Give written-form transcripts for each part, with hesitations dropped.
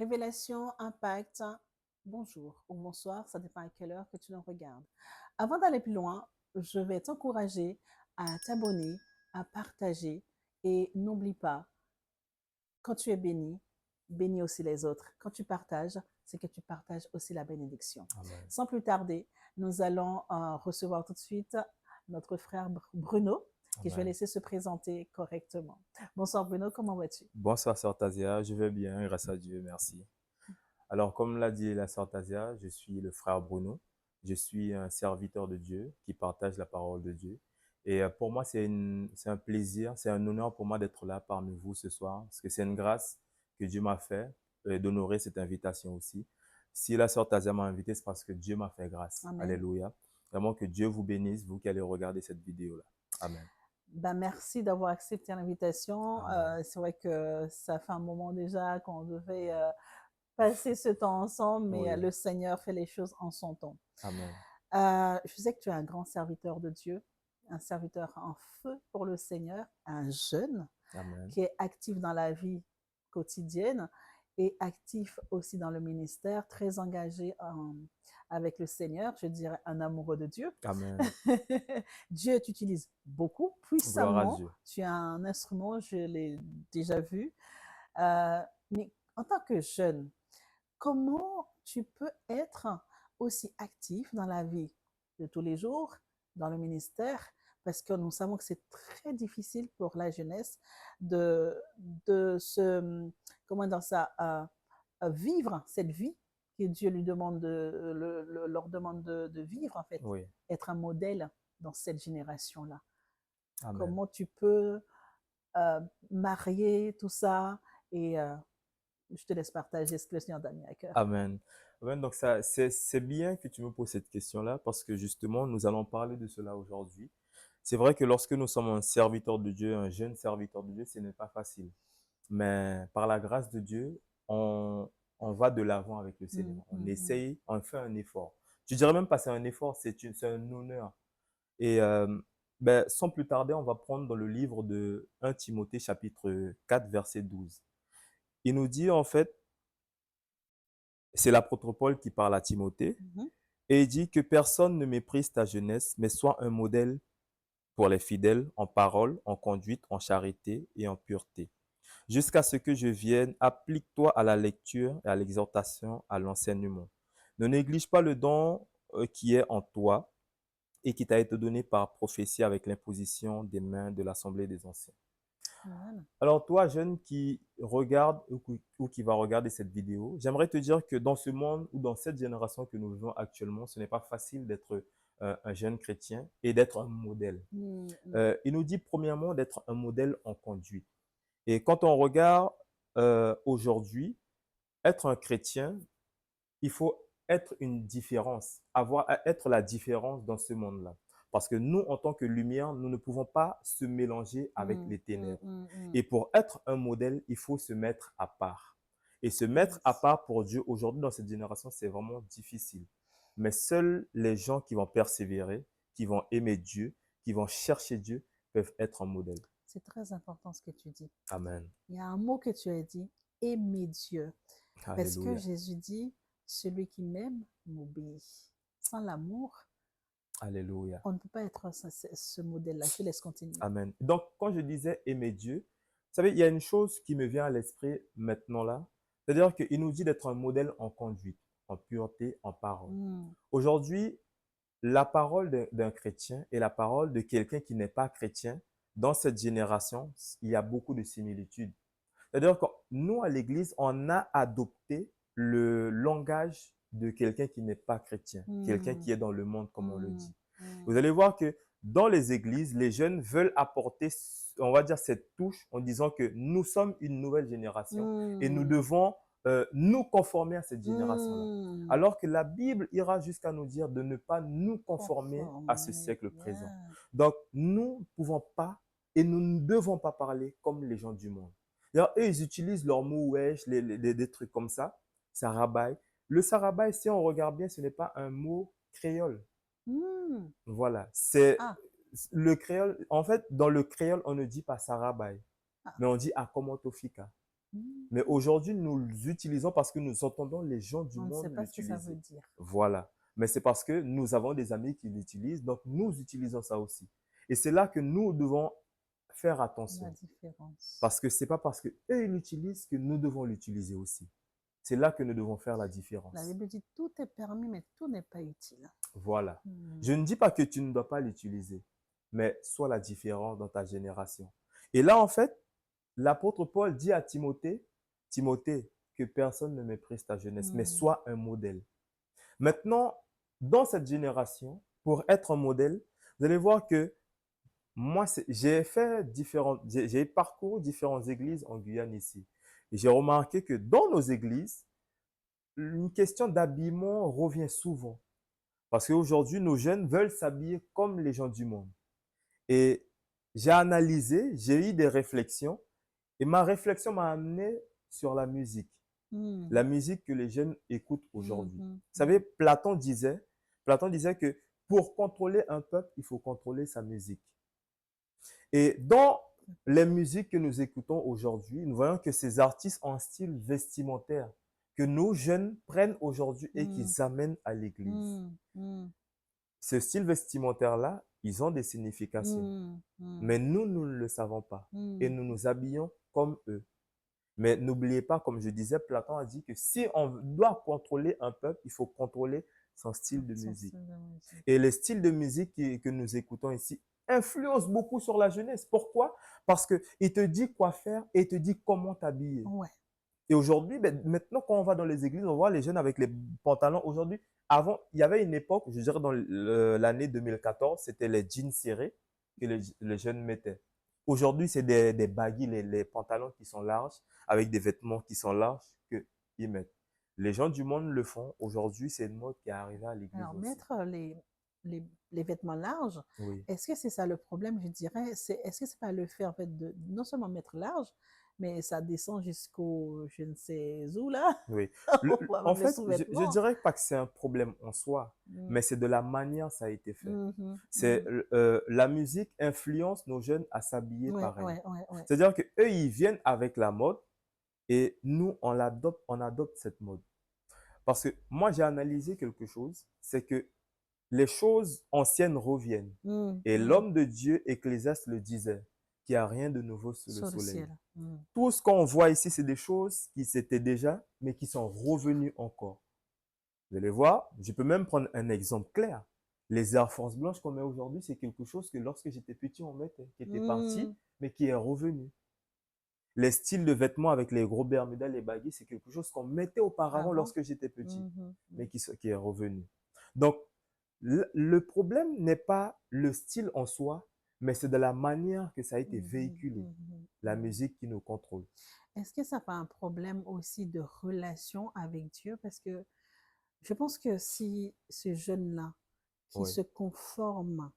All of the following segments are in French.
Révélation, impact, bonjour ou bonsoir, ça dépend à quelle heure que tu nous regardes. Avant d'aller plus loin, je vais t'encourager à t'abonner, à partager et n'oublie pas, quand tu es béni, bénis aussi les autres. Quand tu partages, c'est que tu partages aussi la bénédiction. Amen. Sans plus tarder, nous allons recevoir tout de suite notre frère Bruno, que je vais Amen. laisser se présenter correctement. Bonsoir Bruno, comment vas-tu? Bonsoir, Sœur Tazia. Je vais bien, grâce à Dieu, merci. Alors, comme l'a dit la Sœur Tazia, je suis le frère Bruno. Je suis un serviteur de Dieu qui partage la parole de Dieu. Et pour moi, c'est un plaisir, c'est un honneur pour moi d'être là parmi vous ce soir, parce que c'est une grâce que Dieu m'a fait d'honorer cette invitation aussi. Si la Sœur Tazia m'a invité, c'est parce que Dieu m'a fait grâce. Amen. Alléluia. Vraiment que Dieu vous bénisse, vous qui allez regarder cette vidéo-là. Amen. Ben, merci d'avoir accepté l'invitation. Amen. C'est vrai que ça fait un moment déjà qu'on devait passer ce temps ensemble, mais Oui. le Seigneur fait les choses en son temps. Amen. Je sais que tu es un grand serviteur de Dieu, un serviteur en feu pour le Seigneur, un jeune Amen. qui est actif dans la vie quotidienne et actif aussi dans le ministère, très engagé avec le Seigneur, je dirais un amoureux de Dieu. Amen. Dieu t'utilise beaucoup, Gloire à puissamment. Dieu. Tu as un instrument, je l'ai déjà vu. Euh, mais en tant que jeune, comment tu peux être aussi actif dans la vie de tous les jours, dans le ministère, parce que nous savons que c'est très difficile pour la jeunesse de se, comment dire ça, vivre cette vie que Dieu lui demande leur demande de vivre, en fait, Oui. être un modèle dans cette génération-là. Amen. Comment tu peux euh, marier tout ça et je te laisse partager ce que le Seigneur t'a mis à cœur. Amen. Amen. Donc ça, c'est bien que tu me poses cette question-là parce que justement, nous allons parler de cela aujourd'hui. C'est vrai que lorsque nous sommes un serviteur de Dieu, un jeune serviteur de Dieu, ce n'est pas facile. Mais par la grâce de Dieu, on va de l'avant avec le Seigneur. On essaye, on fait un effort. Je dirais même pas c'est un effort, c'est un honneur. Et sans plus tarder, on va prendre dans le livre de 1 Timothée chapitre 4, verset 12. Il nous dit en fait, c'est l'apôtre Paul qui parle à Timothée, et il dit que personne ne méprise ta jeunesse, mais sois un modèle pour les fidèles en parole, en conduite, en charité et en pureté. Jusqu'à ce que je vienne, applique-toi à la lecture et à l'exhortation, à l'enseignement. Ne néglige pas le don qui est en toi et qui t'a été donné par prophétie avec l'imposition des mains de l'Assemblée des anciens. Voilà. Alors toi, jeune qui regarde ou qui va regarder cette vidéo, j'aimerais te dire que dans ce monde ou dans cette génération que nous vivons actuellement, ce n'est pas facile d'être un jeune chrétien et d'être un modèle. Il nous dit premièrement d'être un modèle en conduite. Et quand on regarde aujourd'hui, être un chrétien, il faut être une différence, être la différence dans ce monde-là. Parce que nous, en tant que lumière, nous ne pouvons pas se mélanger avec les ténèbres. Et pour être un modèle, il faut se mettre à part. Et se mettre à part pour Dieu, aujourd'hui, dans cette génération, c'est vraiment difficile. Mais seuls les gens qui vont persévérer, qui vont aimer Dieu, qui vont chercher Dieu, peuvent être un modèle. C'est très important ce que tu dis. Amen. Il y a un mot que tu as dit, aimer Dieu. Parce que Alléluia. Jésus dit, celui qui m'aime m'obéit. Sans l'amour, Alléluia. on ne peut pas être ce modèle-là. Je te laisse continuer. Amen. Donc, quand je disais aimer Dieu, vous savez, il y a une chose qui me vient à l'esprit maintenant là. C'est-à-dire qu'il nous dit d'être un modèle en conduite, en pureté, en parole. Aujourd'hui, la parole d'un chrétien et la parole de quelqu'un qui n'est pas chrétien, dans cette génération, il y a beaucoup de similitudes. C'est-à-dire que nous, à l'église, on a adopté le langage de quelqu'un qui n'est pas chrétien, quelqu'un qui est dans le monde, comme on le dit. Vous allez voir que dans les églises, les jeunes veulent apporter, on va dire, cette touche en disant que nous sommes une nouvelle génération et nous devons nous conformer à cette génération-là. Alors que la Bible ira jusqu'à nous dire de ne pas nous conformer à ce siècle présent. Donc, nous ne pouvons pas et nous ne devons pas parler comme les gens du monde. D'ailleurs, eux, ils utilisent leurs mots wesh, des trucs comme ça, sarabaï. Le sarabaï, si on regarde bien, ce n'est pas un mot créole. Voilà, c'est le créole. En fait, dans le créole, on ne dit pas sarabaï, mais on dit akomotofika. Mais aujourd'hui, nous l'utilisons parce que nous entendons les gens du On ne sait monde pas ce que ça veut l'utiliser. dire. Voilà. Mais c'est parce que nous avons des amis qui l'utilisent, donc nous utilisons ça aussi. Et c'est là que nous devons faire La attention. différence. Parce que c'est pas parce que eux ils l'utilisent que nous devons l'utiliser aussi. C'est là que nous devons faire la La différence. Bible dit tout est permis, mais tout n'est pas utile. Voilà. Hmm. Je ne dis pas que tu ne dois pas l'utiliser, mais sois la différence dans ta génération. Et là, en fait, l'apôtre Paul dit à Timothée, Timothée, que personne ne méprise ta jeunesse, mais Hmm. sois un modèle. Maintenant, dans cette génération, pour être un modèle, vous allez voir que moi, j'ai parcouru différentes églises en Guyane ici. Et j'ai remarqué que dans nos églises, une question d'habillement revient souvent. Parce qu'aujourd'hui, nos jeunes veulent s'habiller comme les gens du monde. Et j'ai analysé, j'ai eu des réflexions, et ma réflexion m'a amené sur la musique. Hmm. La musique que les jeunes écoutent aujourd'hui. Hmm. Vous savez, Platon disait que pour contrôler un peuple, il faut contrôler sa musique. Et dans les musiques que nous écoutons aujourd'hui, nous voyons que ces artistes ont un style vestimentaire que nos jeunes prennent aujourd'hui et qu'ils amènent à l'église. Ce style vestimentaire-là, ils ont des significations. Mais nous ne le savons pas. Et nous nous habillons comme eux. Mais n'oubliez pas, comme je disais, Platon a dit que si on doit contrôler un peuple, il faut contrôler son style de musique. Et les styles de musique que nous écoutons ici influencent beaucoup sur la jeunesse. Pourquoi? Parce qu'il te dit quoi faire et il te dit comment t'habiller. Ouais. Et aujourd'hui, maintenant, quand on va dans les églises, on voit les jeunes avec les pantalons. Aujourd'hui, avant, il y avait une époque, je dirais dans l'année 2014, c'était les jeans serrés que les jeunes mettaient. Aujourd'hui, c'est des baggy, les pantalons qui sont larges, avec des vêtements qui sont larges qu'ils mettent. Les gens du monde le font. Aujourd'hui, c'est une mode qui est arrivée à l'église Alors, aussi. mettre les vêtements larges, Oui. est-ce que c'est ça le problème, je dirais? Est-ce que c'est pas le fait, en fait, de non seulement mettre large, mais ça descend jusqu'au je ne sais où, là? Oui. On voit En même les fait, je sous-vêtements. dirais pas que c'est un problème en soi, Mm. mais c'est de la manière ça a été fait. Mhm, C'est mhm. la musique influence nos jeunes à s'habiller Ouais, pareil. ouais, ouais, ouais. C'est-à-dire que eux ils viennent avec la mode et nous on adopte cette mode. Parce que moi j'ai analysé quelque chose, c'est que les choses anciennes reviennent. Mm, Et mm. l'homme de Dieu, Ecclésiaste le disait, qu'il n'y a rien de nouveau sous le Sur le soleil. ciel. Mm. Tout ce qu'on voit ici, c'est des choses qui s'étaient déjà, mais qui sont revenues encore. Vous allez voir, je peux même prendre un exemple clair. Les Air Force blanches qu'on met aujourd'hui, c'est quelque chose que lorsque j'étais petit, on mettait, qui était parti, Mm. mais qui est revenu. Les styles de vêtements avec les gros bermudas, les baguilles, c'est quelque chose qu'on mettait auparavant Avant. lorsque j'étais petit, Mhm, mais qui est revenu. Donc, le problème n'est pas le style en soi, mais c'est de la manière que ça a été mhm, véhiculé, mhm, la mhm. musique qui nous contrôle. Est-ce que ça n'a pas un problème aussi de relation avec Dieu? Parce que je pense que si ce jeune-là qui Oui. se conforme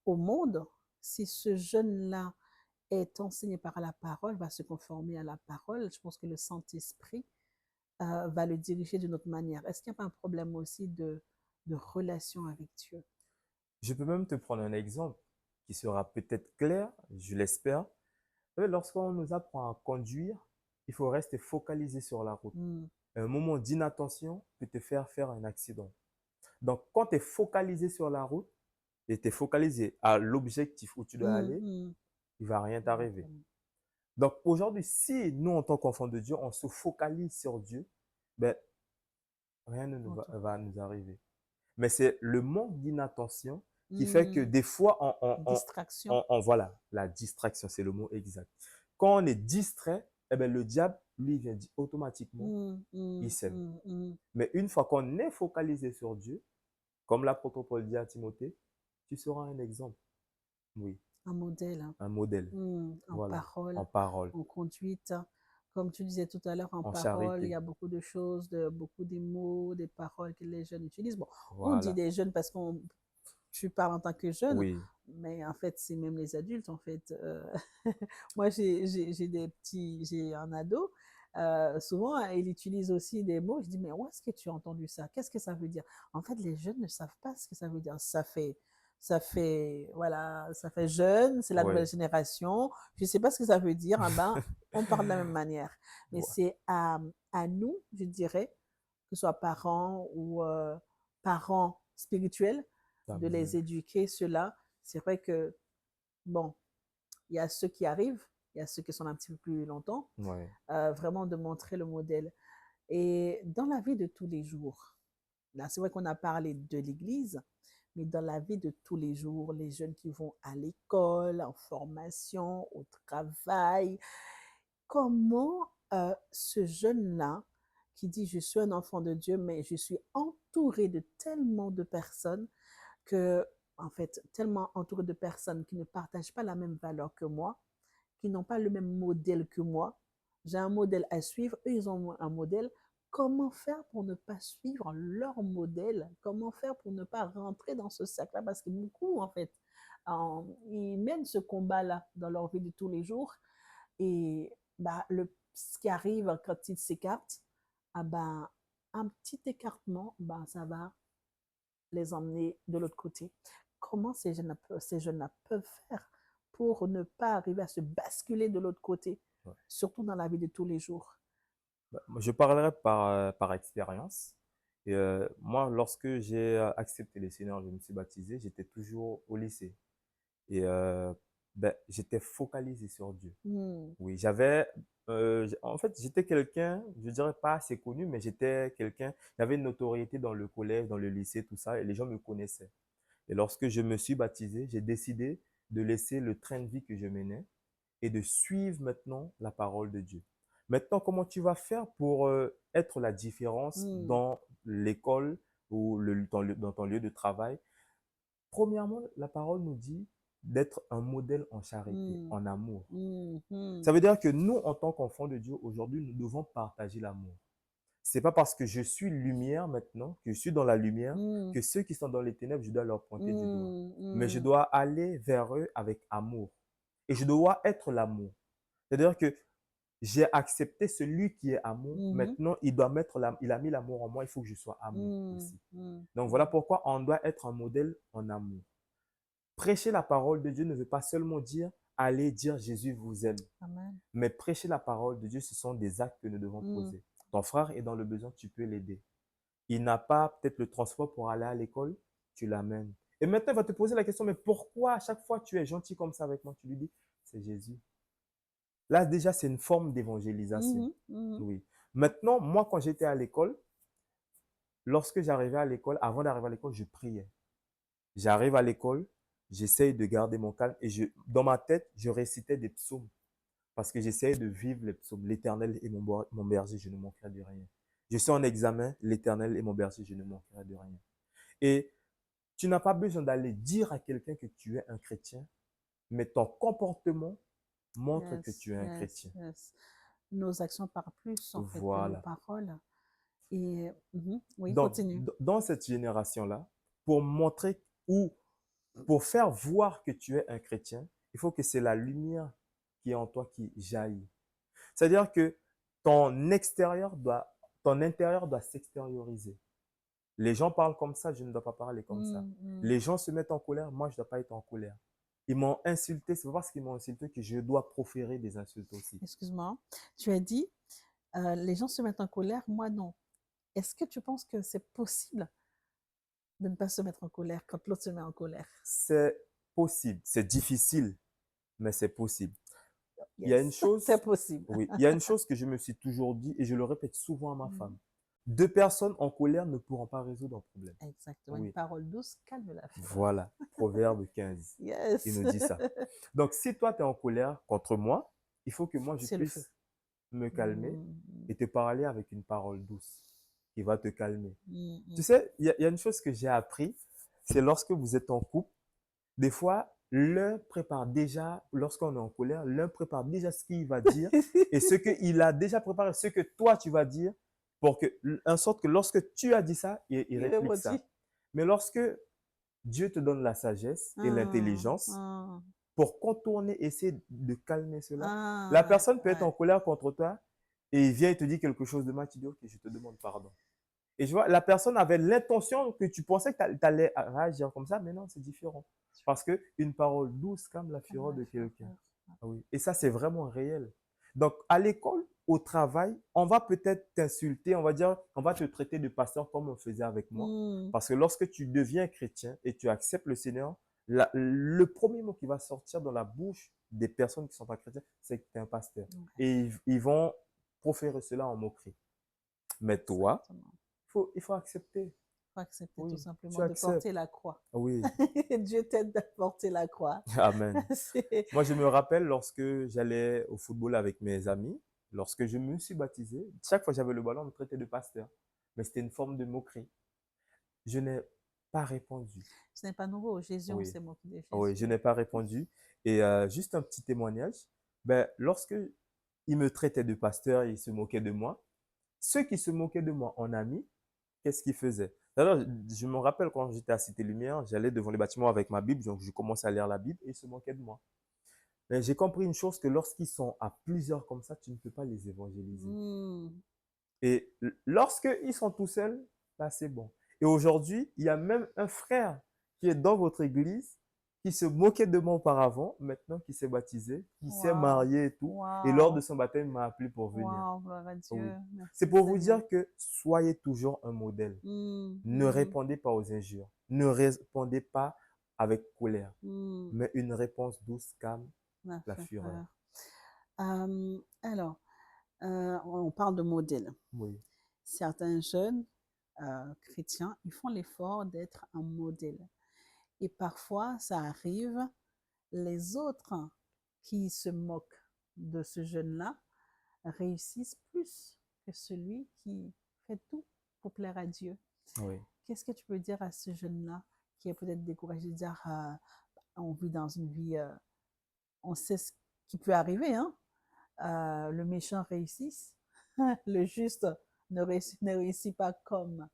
au monde, si ce jeune-là est enseigné par la parole, va se conformer à la parole, je pense que le Saint-Esprit va le diriger d'une autre manière. Est-ce qu'il n'y a pas un problème aussi de relation avec Dieu? Je peux même te prendre un exemple qui sera peut-être clair, je l'espère. Lorsqu'on nous apprend à conduire, il faut rester focalisé sur la route. Mm. Un moment d'inattention peut te faire un accident. Donc, quand tu es focalisé sur la route et tu es focalisé à l'objectif où tu dois Mm, aller, mm. il va rien t'arriver. Exactement. Donc, aujourd'hui, si nous, en tant qu'enfants de Dieu, on se focalise sur Dieu, ben, rien ne En tout va nous arriver. Mais c'est le manque d'inattention qui fait que Mm. des fois, Distraction. voilà, la distraction, c'est le mot exact. Quand on est distrait, eh ben, le diable, lui, vient automatiquement, Mm, il mm, sème. mm, mm. Mais une fois qu'on est focalisé sur Dieu, comme l'apôtre Paul dit à Timothée, tu seras un exemple. Oui, Un modèle, hein. un modèle. En Voilà, parole, en parole, en conduite. Comme tu disais tout à l'heure, en en parole, il y charité. a beaucoup de choses, beaucoup de mots, des paroles que les jeunes utilisent. Bon, on dit Voilà. des jeunes parce qu'on tu parles en tant que jeune, Oui, mais en fait, c'est même les adultes, en fait. Moi, j'ai des petits, j'ai un ado. Souvent, il utilise aussi des mots. Je dis, mais où est-ce que tu as entendu ça? Qu'est-ce que ça veut dire? En fait, les jeunes ne savent pas ce que ça veut dire. voilà, ça fait jeune, c'est la nouvelle Ouais. génération. Je ne sais pas ce que ça veut dire, ah ben, on parle de la même manière. Mais Ouais. c'est à nous, je dirais, que ce soit parents ou parents spirituels, de les Amen. éduquer, ceux-là. C'est vrai que, bon, il y a ceux qui arrivent, il y a ceux qui sont un petit peu plus longtemps, Ouais. vraiment de montrer le modèle. Et dans la vie de tous les jours, là, c'est vrai qu'on a parlé de l'Église, mais dans la vie de tous les jours, les jeunes qui vont à l'école, en formation, au travail, comment ce jeune-là qui dit je suis un enfant de Dieu, mais je suis entouré de tellement de personnes que, en fait, tellement entouré de personnes qui ne partagent pas la même valeur que moi, qui n'ont pas le même modèle que moi. J'ai un modèle à suivre, eux, ils ont un modèle. Comment faire pour ne pas suivre leur modèle? Comment faire pour ne pas rentrer dans ce cercle-là? Parce que beaucoup, en fait, ils mènent ce combat-là dans leur vie de tous les jours. Et bah, ce qui arrive quand ils s'écartent, ah bah, un petit écartement, bah, ça va les emmener de l'autre côté. Comment ces jeunes-là peuvent faire pour ne pas arriver à se basculer de l'autre côté, Ouais. surtout dans la vie de tous les jours? Bah, je parlerai par expérience. Et moi, lorsque j'ai accepté le Seigneur, je me suis baptisé, j'étais toujours au lycée. Et ben, j'étais focalisé sur Dieu. Mm. Oui, en fait, j'étais quelqu'un, je dirais pas assez connu, mais j'étais quelqu'un, j'avais une notoriété dans le collège, dans le lycée, tout ça, et les gens me connaissaient. Et lorsque je me suis baptisé, j'ai décidé de laisser le train de vie que je menais et de suivre maintenant la parole de Dieu. Maintenant, comment tu vas faire pour être la différence Mm. dans l'école ou dans ton lieu de travail? Premièrement, la parole nous dit d'être un modèle en charité, Mm. en amour. Mm. Mm. Ça veut dire que nous, en tant qu'enfants de Dieu, aujourd'hui, nous devons partager l'amour. C'est pas parce que je suis lumière maintenant, que je suis dans la lumière, Mm. que ceux qui sont dans les ténèbres, je dois leur pointer du doigt. Mm. Mais je Mm. dois aller vers eux avec amour. Et je dois être l'amour. C'est-à-dire que j'ai accepté celui qui est amour. Mhm. Maintenant, il a mis l'amour en moi. Il faut que je sois amour Mm. aussi. Mm. Donc voilà Mm. pourquoi on doit être un modèle en amour. Prêcher la parole de Dieu ne veut pas seulement dire aller dire Jésus vous aime. Amen. Mais prêcher la parole de Dieu, ce sont des actes que nous devons Mm. poser. Ton frère est dans le besoin, tu peux l'aider. Il n'a pas peut-être le transport pour aller à l'école, tu l'amènes. Et maintenant, il va te poser la question, mais pourquoi à chaque fois tu es gentil comme ça avec moi? Tu lui dis, c'est Jésus. Là, déjà, c'est une forme d'évangélisation. Mhm. Mhm. Oui. Maintenant, moi, quand j'étais à l'école, lorsque j'arrivais à l'école, avant d'arriver à l'école, je priais. J'arrive à l'école, j'essaye de garder mon calme et dans ma tête, je récitais des psaumes parce que j'essayais de vivre les psaumes. L'Éternel est mon berger, je ne manquerai de rien. Je suis en examen, l'Éternel est mon berger, je ne manquerai de rien. Et tu n'as pas besoin d'aller dire à quelqu'un que tu es un chrétien, mais ton comportement montre que Yes, tu es un yes, chrétien. yes. Nos actions parlent plus, en fait, que nos Voilà. paroles. Et oui, Donc, continue. dans cette génération-là, pour montrer ou pour faire voir que tu es un chrétien, il faut que c'est la lumière qui est en toi qui jaillit. C'est-à-dire que ton extérieur doit, ton intérieur doit s'extérioriser. Les gens parlent comme ça, je ne dois pas parler comme ça. Mm. Mm. Les gens se mettent en colère, moi je ne dois pas être en colère. Ils m'ont insulté, c'est pas parce qu'ils m'ont insulté que je dois proférer des insultes aussi. Excuse-moi. Tu as dit, les gens se mettent en colère, moi non. Est-ce que tu penses que c'est possible de ne pas se mettre en colère quand l'autre se met en colère? C'est possible, c'est difficile, mais c'est possible. Il y a une Yes, c'est chose, possible. oui, il y a une chose que je me suis toujours dit et je le répète souvent à ma Mm. femme. Deux personnes en colère ne pourront pas résoudre un problème. Exactement. Une Oui, parole douce calme la fureur. voilà, Proverbe 15. Il Yes. nous dit ça. Donc, si toi, tu es en colère contre moi, il faut que moi, je C'est le feu. puisse me calmer Mm. et te parler avec une parole douce qui va te calmer. Mm. Tu Mm. sais, il y a une chose que j'ai appris, c'est lorsque vous êtes en couple, des fois, l'un prépare déjà, lorsqu'on est en colère, l'un prépare déjà ce qu'il va dire et ce qu'il a déjà préparé, ce que toi, tu vas dire pour que, en sorte que lorsque tu as dit ça, il Il réplique rebondit. ça. Mais lorsque Dieu te donne la sagesse et Ah, l'intelligence ah, pour contourner, essayer de calmer cela, la ah, personne peut être en ouais. colère contre toi et il vient et te dit quelque chose de mal, tu dis, ok, je te demande pardon. Et je vois, la personne avait l'intention que tu pensais que tu allais réagir comme ça, mais non, c'est différent. Parce qu'une parole douce calme la Comme fureur la de quelqu'un. fureur. Ah oui. Et ça, c'est vraiment réel. Donc, à l'école, au travail, on va peut-être t'insulter, on va dire, on va te traiter de pasteur comme on faisait avec moi. Hmm. Parce que lorsque tu deviens chrétien et tu acceptes le Seigneur, le premier mot qui va sortir dans la bouche des personnes qui ne sont pas chrétiennes, c'est que tu es un pasteur. Ouais, Et ils vont proférer cela en moquerie. Mais toi, exactement. il faut accepter. Faut accepter tout Oui, tu simplement de acceptes. porter la croix. Oui, Dieu t'aide à porter la croix. amen. C'est- Moi, je me rappelle lorsque j'allais au football avec mes amis, lorsque je me suis baptisé, chaque fois que j'avais le ballon, on me traitait de pasteur. Mais c'était une forme de moquerie. Je n'ai pas répondu. Ce n'est pas nouveau. Jésus, on Oui, s'est moqué de oui, je Jésus. n'ai pas répondu. Et juste un petit témoignage. Ben, lorsque il me traitait de pasteur, il se moquait de moi. Ceux qui se moquaient de moi en amis, qu'est-ce qu'ils faisaient? D'ailleurs, je me rappelle quand j'étais à Cité Lumière, j'allais devant les bâtiments avec ma Bible, donc je commençais à lire la Bible et ils se moquaient de moi. Mais j'ai compris une chose que lorsqu'ils sont à plusieurs comme ça, tu ne peux pas les évangéliser. Hmm. Et lorsqu'ils sont tout seuls, là, c'est bon. Et aujourd'hui, il y a même un frère qui est dans votre église, qui se moquait de moi auparavant, maintenant qui s'est baptisé, qui s'est Waouh. marié et tout. Et lors de Waouh. son baptême, il m'a appelé pour venir. Waouh. Gloire à Oui. Dieu. C'est Merci pour vous Seigneur. dire que soyez toujours un modèle. Hmm. Ne Hmm. répondez pas aux injures. Ne répondez pas avec colère, Hmm. mais une réponse douce calme La la fureur. fureur. Alors, on parle de modèle. Oui, Certains jeunes chrétiens, ils font l'effort d'être un modèle. Et parfois, ça arrive, les autres qui se moquent de ce jeune-là réussissent plus que celui qui fait tout pour plaire à Dieu. oui, Qu'est-ce que tu peux dire à ce jeune-là qui est peut-être découragé de dire on vit dans une vie, on sait ce qui peut arriver, hein? Le méchant réussit, le juste ne réussit pas comme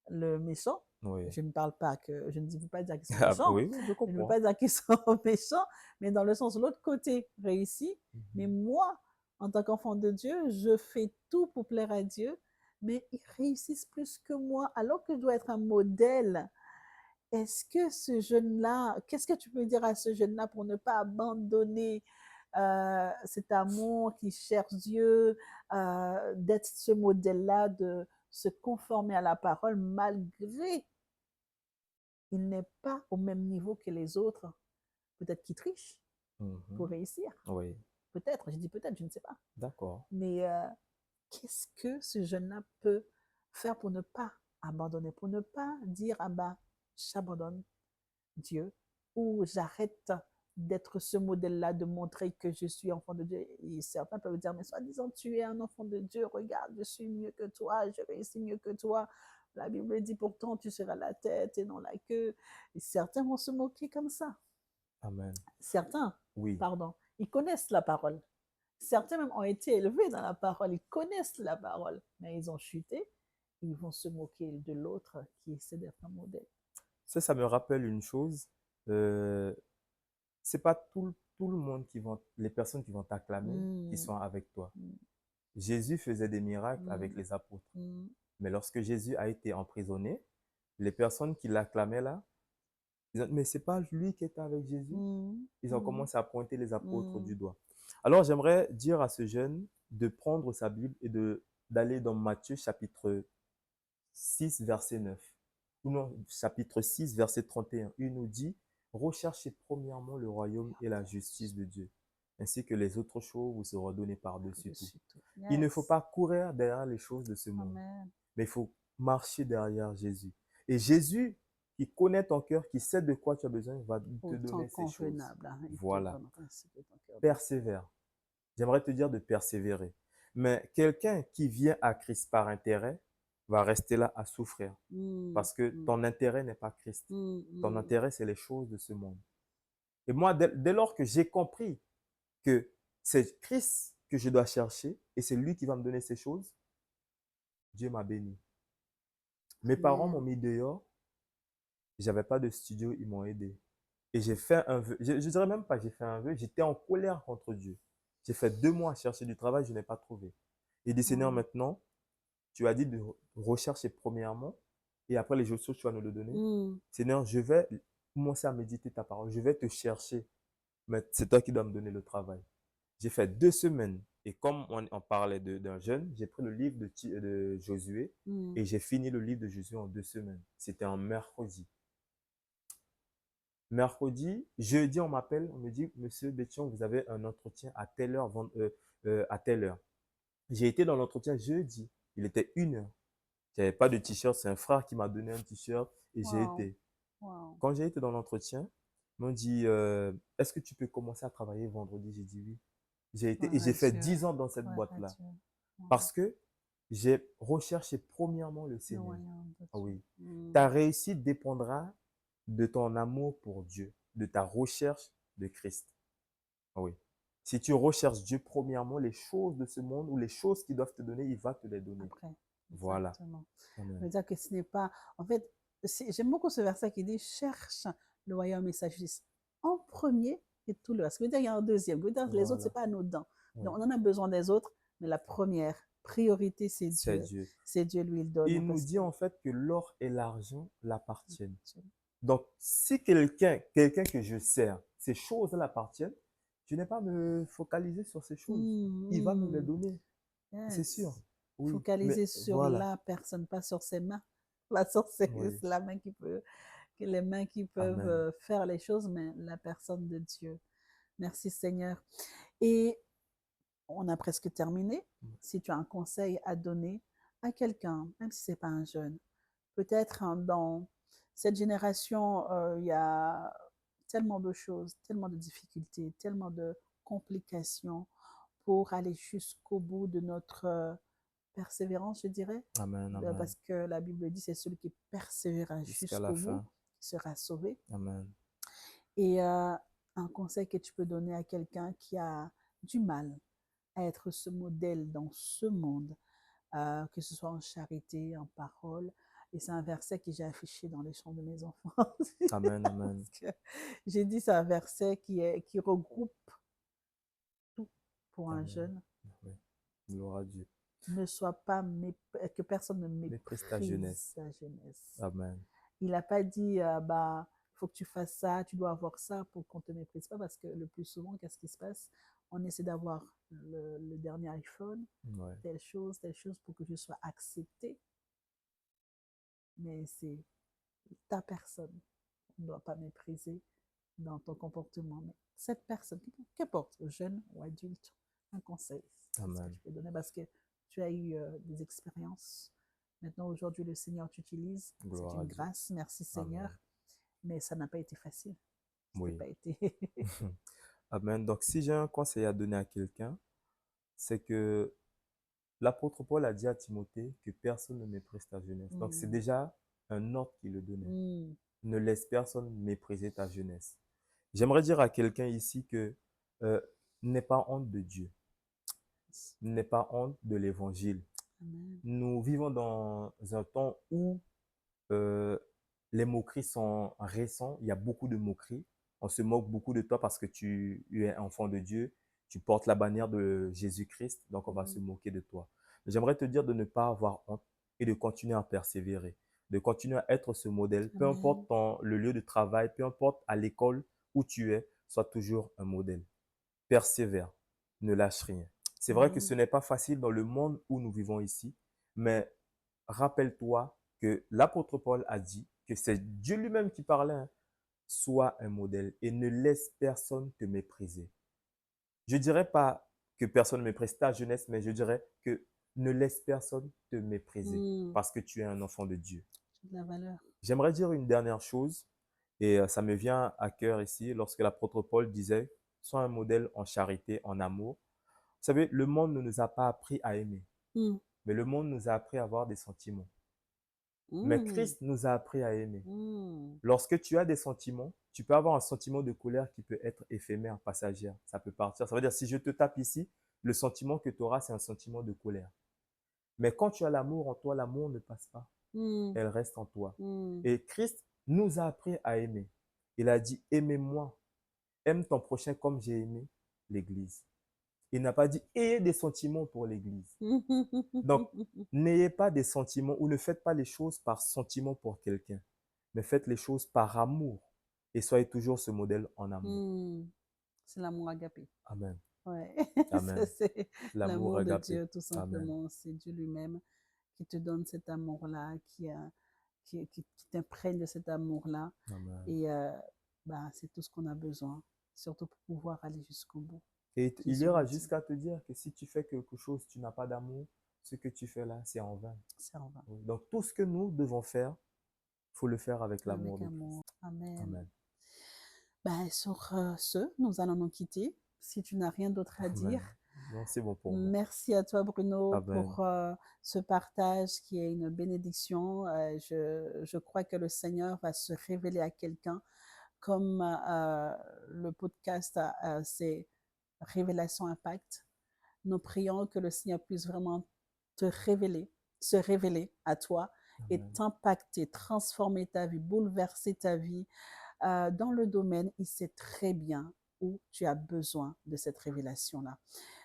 le méchant. oui. Je ne parle pas que, je ne veux pas dire qu'ils sont Ah, méchants, oui, oui, je je ne veux comprends. pas dire qu'ils sont méchants, mais dans le sens où l'autre côté réussit. Mais Mhm. moi, en tant qu'enfant de Dieu, je fais tout pour plaire à Dieu, mais ils réussissent plus que moi, alors que je dois être un modèle. Est-ce que ce jeune-là, qu'est-ce que tu peux dire à ce jeune-là pour ne pas abandonner cet amour qui cherche Dieu, d'être ce modèle-là, de se conformer à la parole malgré il n'est pas au même niveau que les autres. Peut-être qu'il triche pour Mhm. réussir. Oui, Peut-être, je dis peut-être, je ne sais pas. d'accord. Mais qu'est-ce que ce jeune-là peut faire pour ne pas abandonner, pour ne pas dire, ah ben, j'abandonne Dieu, ou j'arrête d'être ce modèle-là, de montrer que je suis enfant de Dieu. Et certains peuvent dire, mais soi-disant, tu es un enfant de Dieu, regarde, je suis mieux que toi, je réussis mieux que toi. La Bible dit pourtant, tu seras la tête et non la queue. Et certains vont se moquer comme ça. Amen. Certains, Oui, pardon, ils connaissent la parole. Certains même ont été élevés dans la parole, ils connaissent la parole, mais ils ont chuté. Ils vont se moquer de l'autre qui essaie d'être un modèle. ça me rappelle une chose. Euh, c'est pas tout le monde les personnes qui vont t'acclamer, qui Mm, sont avec toi. mm, Jésus faisait des miracles avec mm, les apôtres. mm, Mais lorsque Jésus a été emprisonné, les personnes qui l'acclamaient là, ils ont dit, mais c'est pas lui qui était avec Jésus. mm, Ils ont mm, commencé à pointer les apôtres mm. du doigt. Alors j'aimerais dire à ce jeune de prendre sa Bible et d'aller dans Matthieu chapitre 6, verset 9. Ou non, chapitre 6, verset 31. Il nous dit, recherchez premièrement le royaume et la justice de Dieu, ainsi que les autres choses vous seront données par-dessus tout. Par-dessus tout. Il ne faut Yes. pas courir derrière les choses de ce monde, Amen. mais il faut marcher derrière Jésus. Et Jésus, qui connaît ton cœur, qui sait de quoi tu as besoin, va te Au temps donner ces choses. convenable, hein, il te Voilà. donnera ce que ton cœur désire. Persévère. J'aimerais te dire de persévérer. Mais quelqu'un qui vient à Christ par intérêt va rester là à souffrir. Mm, Parce que mm, ton intérêt n'est pas Christ. mm, Ton mm. intérêt, c'est les choses de ce monde. Et moi, dès lors que j'ai compris que c'est Christ que je dois chercher et c'est lui qui va me donner ces choses, Dieu m'a béni. Mes parents m'ont Amen. mis dehors. J'avais pas de studio, ils m'ont aidé. Et j'ai fait un vœu. Je dirais même pas j'ai fait un vœu, j'étais en colère contre Dieu. J'ai fait 2 mois à chercher du travail, je n'ai pas trouvé. Il dit, Seigneur, Mm, maintenant, tu as dit de rechercher premièrement et après les autres choses, tu vas nous le donner. Mm. Seigneur, je vais commencer à méditer ta parole. Je vais te chercher. Mais c'est toi qui dois me donner le travail. J'ai fait 2 semaines. Et comme on parlait d'un jeune, j'ai pris le livre de Josué Mm. et j'ai fini le livre de Josué en 2 semaines. C'était un mercredi. Mercredi, jeudi, on m'appelle, on me dit, Monsieur Bétion, vous avez un entretien à telle heure, à telle heure. J'ai été dans l'entretien jeudi. Il était 1 heure. J'avais pas de t-shirt. C'est un frère qui m'a donné un t-shirt et j'ai Wow. été. Wow. Quand j'ai été dans l'entretien, ils m'ont dit, est-ce que tu peux commencer à travailler vendredi? J'ai dit oui. J'ai été et Gloire à j'ai fait Dieu. 10 ans dans cette Gloire à boîte-là. Dieu. Wow. Parce que j'ai recherché premièrement le Le Seigneur. royaume de Ah Dieu. oui. Mm. Ta réussite dépendra de ton amour pour Dieu, de ta recherche de Christ. Ah oui. Si tu recherches Dieu premièrement, les choses de ce monde ou les choses qu'il doit te donner, il va te les donner. Après, Voilà. exactement. Amen. Ça veut dire que ce n'est pas... En fait, j'aime beaucoup ce verset qui dit « Cherche le royaume et sa justice en premier et tout le reste ». Ça veut dire qu'il y a un deuxième. Ça veut dire que les autres, ce n'est Voilà. pas anodin. Oui. Donc, on en a besoin des autres, mais la première priorité, c'est C'est Dieu. Dieu. C'est Dieu, lui, il donne. Il nous Parce dit que... en fait que l'or et l'argent l'appartiennent. Dieu. Donc, si quelqu'un que je sers, ces choses l'appartiennent, je n'ai pas à me focaliser sur ces choses. Il va me les donner. C'est sûr. Yes. Oui. Focaliser Mais sur voilà. la personne, pas sur ses mains. Pas sur Oui. la main qui peut, les mains qui peuvent Amen. faire les choses, mais la personne de Dieu. Merci Seigneur. Et on a presque terminé. Si tu as un conseil à donner à quelqu'un, même si ce n'est pas un jeune, peut-être dans cette génération, il y a tellement de choses, tellement de difficultés, tellement de complications pour aller jusqu'au bout de notre persévérance, je dirais. Amen. Amen. Parce que la Bible dit c'est celui qui persévérera Jusqu'à la jusqu'au bout fin. qui sera sauvé. Amen. Et un conseil que tu peux donner à quelqu'un qui a du mal à être ce modèle dans ce monde, que ce soit en charité, en parole. Et c'est un verset que j'ai affiché dans les chambres de mes enfants. Amen. Amen. J'ai dit c'est un verset qui regroupe tout pour un Amen. jeune. Oui. Gloire à Dieu. Ne sois pas que personne ne Méprise ta méprise jeunesse. sa jeunesse. Amen. Il n'a pas dit bah il faut que tu fasses ça, tu dois avoir ça pour qu'on te méprise pas, parce que le plus souvent, qu'est-ce qui se passe? On essaie d'avoir le dernier iPhone, Ouais. telle chose pour que je sois accepté. Mais c'est ta personne. On ne doit pas mépriser dans ton comportement. Mais cette personne, qu'importe, jeune ou adulte, un conseil, c'est ce que je peux donner, parce que tu as eu des expériences. Maintenant, aujourd'hui, le Seigneur t'utilise. C'est une grâce. Merci Seigneur. Amen. Mais ça n'a pas été facile. Ça Oui. n'a pas été. Amen. Donc, si j'ai un conseil à donner à quelqu'un, c'est que l'apôtre Paul a dit à Timothée que personne ne méprise ta jeunesse. Donc, c'est déjà un ordre qu'il le donnait. Ne laisse personne mépriser ta jeunesse. J'aimerais dire à quelqu'un ici que n'aie pas honte de Dieu. N'aie pas honte de l'évangile. Nous vivons dans un temps où les moqueries sont récents. Il y a beaucoup de moqueries. On se moque beaucoup de toi parce que tu es enfant de Dieu. Tu portes la bannière de Jésus-Christ. Donc, on va se moquer de toi. J'aimerais te dire de ne pas avoir honte et de continuer à persévérer. De continuer à être ce modèle. Peu importe le lieu de travail, peu importe à l'école où tu es, sois toujours un modèle. Persévère. Ne lâche rien. C'est vrai que ce n'est pas facile dans le monde où nous vivons ici, mais rappelle-toi que l'apôtre Paul a dit que c'est Dieu lui-même qui parlait. Hein. Sois un modèle et ne laisse personne te mépriser. Je ne dirais pas que personne ne méprise ta jeunesse, mais je dirais que ne laisse personne te mépriser parce que tu es un enfant de Dieu. De la valeur. J'aimerais dire une dernière chose et ça me vient à cœur ici lorsque l'apôtre Paul disait « Sois un modèle en charité, en amour ». Vous savez, le monde ne nous a pas appris à aimer, mais le monde nous a appris à avoir des sentiments. Mais Christ nous a appris à aimer. Lorsque tu as des sentiments, tu peux avoir un sentiment de colère qui peut être éphémère, passagère. Ça peut partir. Ça veut dire, si je te tape ici, le sentiment que tu auras, c'est un sentiment de colère. Mais quand tu as l'amour en toi, l'amour ne passe pas. Elle reste en toi. Et Christ nous a appris à aimer. Il a dit, aimez-moi. Aime ton prochain comme j'ai aimé l'Église. Il n'a pas dit ayez des sentiments pour l'Église. Donc, n'ayez pas des sentiments ou ne faites pas les choses par sentiment pour quelqu'un, mais faites les choses par amour et soyez toujours ce modèle en amour. C'est l'amour agapé. Amen. Ouais. Amen. C'est L'amour l'amour de agapé. Dieu, tout Amen. simplement. C'est Dieu lui-même qui te donne cet amour-là, qui t'imprègne de cet amour-là. Amen. Et c'est tout ce qu'on a besoin, surtout pour pouvoir aller jusqu'au bout. Et il Jésus ira le dit. jusqu'à te dire que si tu fais quelque chose, tu n'as pas d'amour, ce que tu fais là, c'est en vain. C'est en vain. Oui. Donc, tout ce que nous devons faire, il faut le faire avec l'amour Avec de Christ. amour. Amen. Amen. Sur ce, nous allons nous quitter. Si tu n'as rien d'autre à Amen. dire, Non, c'est bon pour moi. merci à toi, Bruno, Amen. pour ce partage qui est une bénédiction. Je crois que le Seigneur va se révéler à quelqu'un, comme le podcast c'est Révélation Impact. Nous prions que le Seigneur puisse vraiment te révéler, se révéler à toi et Amen. t'impacter, transformer ta vie, bouleverser ta vie. Dans le domaine, il sait très bien où tu as besoin de cette révélation-là.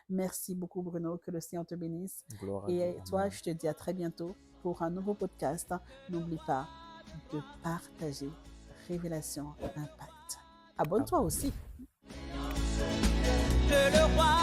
Merci beaucoup, Bruno. Que le Seigneur te bénisse. Gloire à Et Dieu. toi, Amen. je te dis à très bientôt pour un nouveau podcast. N'oublie pas de partager Révélation Impact. Abonne-toi aussi. Le roi